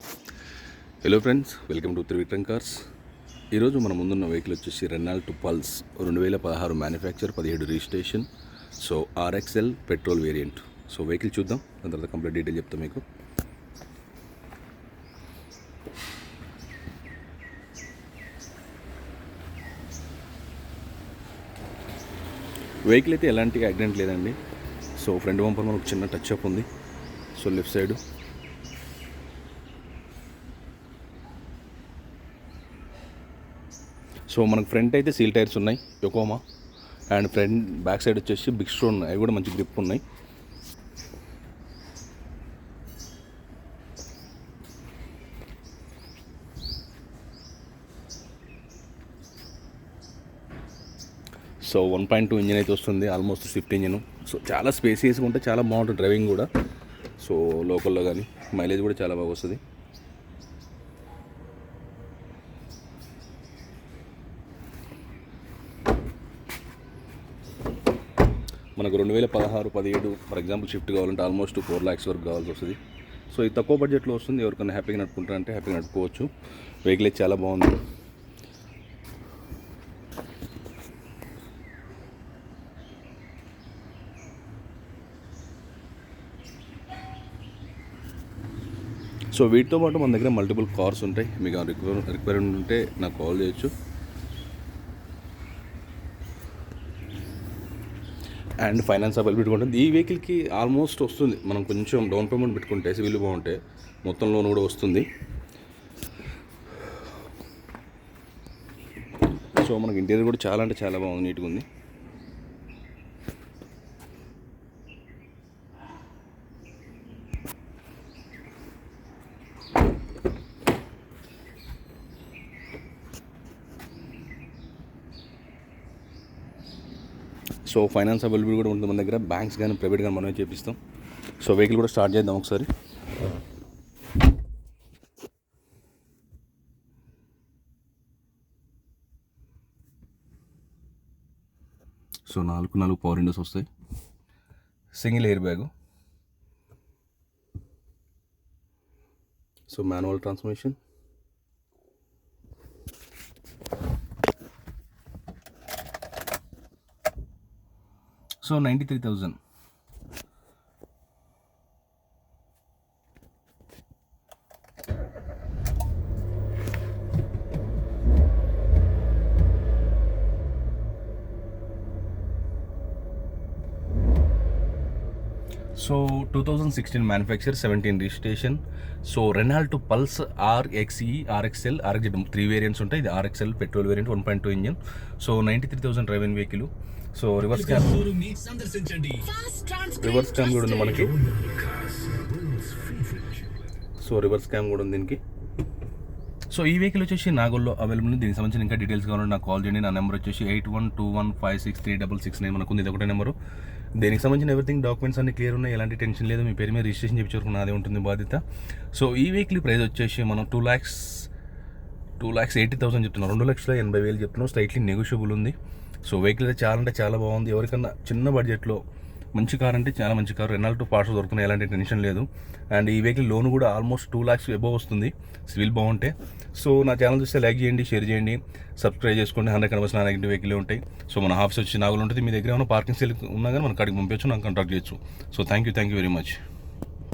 Hello friends, welcome to Trivikram cars. ఈరోజు మన ముందున్న వెహికల్ వచ్చేసి Renault pulse 2016 manufacture, 17 registration. So RXL petrol variant. So vehicle చూద్దాం, దాని తర్వాత కంప్లీట్ డీటెయిల్ చెప్తాం మీకు. వెహికల్ అయితే ఎలాంటి యాక్సిడెంట్ లేదండి. సో ఫ్రంట్ బంపర్ మనకు చిన్న టచ్ అప్ ఉంది. సో లెఫ్ట్ సైడ్ సో మనకు ఫ్రంట్ అయితే సీల్ టైర్స్ ఉన్నాయి, యొకోమా. అండ్ ఫ్రంట్ బ్యాక్ సైడ్ వచ్చేసి బిగ్ స్టోన్, అవి కూడా మంచి గ్రిప్ ఉన్నాయి. సో 1.2 ఇంజిన్ అయితే వస్తుంది, ఆల్మోస్ట్ స్విఫ్ట్ ఇంజిన్. సో చాలా స్పేసియస్గా ఉంటే చాలా బాగుంటుంది డ్రైవింగ్ కూడా. సో లోకల్లో కానీ మైలేజ్ కూడా చాలా బాగా వస్తుంది. మనకు 2016-17 ఫర్ ఎగ్జాంపుల్ షిఫ్ట్ కావాలంటే ఆల్మోస్ట్ 4 lakhs వరకు కావాల్సి వస్తుంది. సో ఇది తక్కువ బడ్జెట్లో వస్తుంది. ఎవరికైనా హ్యాపీగా నడుపుకుంటారంటే హ్యాపీగా నడుపుకోవచ్చు. వెహికల్ అయితే చాలా బాగుంది. సో వీటితో పాటు మన దగ్గర మల్టిపుల్ కార్స్ ఉంటాయి. మీకు రిక్వైర్మెంట్ ఉంటే నాకు కాల్ చేయొచ్చు. అండ్ ఫైనాన్స్ అవైలబిలిటీ ఉంటుంది. ఈ వెహికల్కి ఆల్మోస్ట్ వస్తుంది, మనం కొంచెం డౌన్ పేమెంట్ పెట్టుకుంటే, సివిల్ బాగుంటే మొత్తం లోన్ కూడా వస్తుంది. సో మనకి ఇంటీరియర్ కూడా చాలా అంటే చాలా బాగుంది, నీట్గా ఉంది. సో ఫైనాన్స్ అవైలబిలిటీ కూడా ఉంటుంది మన దగ్గర. బ్యాంక్స్ కానీ ప్రైవేట్ కానీ మనమే చేపిస్తాం. సో వెహికల్ కూడా స్టార్ట్ చేద్దాం ఒకసారి. సో 4 పవర్ విండోస్ వస్తాయి, single air bag. So manual transmission. So 93,000. So 2016 manufacture, 17 registration. So Renault pulse RXE, RXL, RXZ 3 variants ఉంటాయి. ఇది RXL petrol variant, 1.2 engine. So 93,000 driving vehicle. So reverse cam కూడా ఉంది మనకి. So reverse cam కూడా ఉంది దీనికి. So ఈ vehicle వచ్చేసి నాగోల్లో అవైలబుల్ ఉంది. దీనికి సంబంధించిన ఇంకా డీటెయిల్స్ కావాలంటే నాకు కాల్ చేయండి. నా నెంబర్ వచ్చేసి 8121563669. మనకు ఉంది, ఇది ఒకటే నెంబరు. దీనికి సంబంధించిన ఎవ్రీథింగ్ డాక్యుమెంట్స్ అన్ని క్లియర్ ఉన్నాయి, ఎలాంటి టెన్షన్ లేదు. మీ పేరు మీద రిజిస్ట్రేషన్ చేయించుకోవడం అదే ఉంటుంది బాధ్యత. సో ఈ వెహికల్ ప్రైస్ వచ్చేసి మనం 2,80,000 చెప్తున్నాం, 2,80,000 చెప్తున్నాం. స్లైట్లీ నెగోషియబుల్ ఉంది. సో వెహికల్ అయితే చాలా అంటే చాలా బాగుంది. ఎవరికన్నా చిన్న బడ్జెట్లో మంచి కార్ అంటే చాలా మంచి కార్. రెనాల్ట్ పార్ట్స్ దొరుకుతున్నాయి, ఎలాంటి టెన్షన్ లేదు. అండ్ ఈ వెహికల్ లోన్ కూడా ఆల్మోస్ట్ 2 lakhs అబోవ్ వస్తుంది, సివిల్ బాగుంటే. సో నా ఛానల్ చూస్తే లైక్ చేయండి, షేర్ చేయండి, సబ్స్క్రైబ్ చేసుకోండి. 100 కనబర్స్ నా దగ్గర వెహికల్ ఉంటాయి. సో మన ఆఫీస్ వచ్చి నాగోల్ ఉంటుంది. మీ దగ్గర ఏమైనా పార్కింగ్ సెల్ ఉన్నా కానీ మన కాడికి పంపించచ్చు, నాకు కాంటాక్ట్ చేయొచ్చు. So thank you very much.